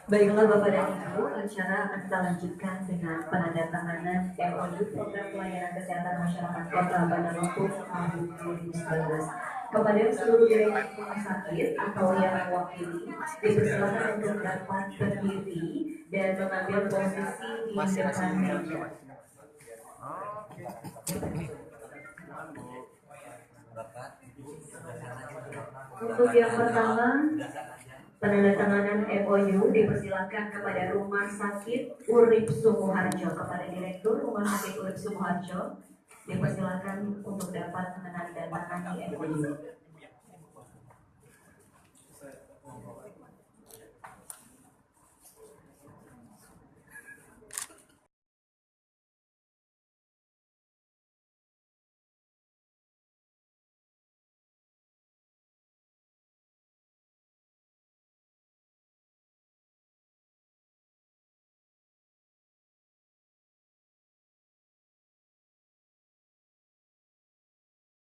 Baiklah Bapak dan Ibu, acara akan kita lanjutkan dengan penandatanganan MOU Program Pelayanan Kesehatan Masyarakat Kota Bandar Lampung tahun 2019. Kepada seluruh direktur rumah sakit atau yang mewakili, dipersilakan untuk dapat berdiri dan mengambil posisi di depan meja. Untuk yang pertama, penandatanganan MOU dipersilakan kepada Rumah Sakit Urip Sumoharjo, kepada Direktur Rumah Sakit Urip Sumoharjo dipersilakan untuk dapat menandatangani MOU.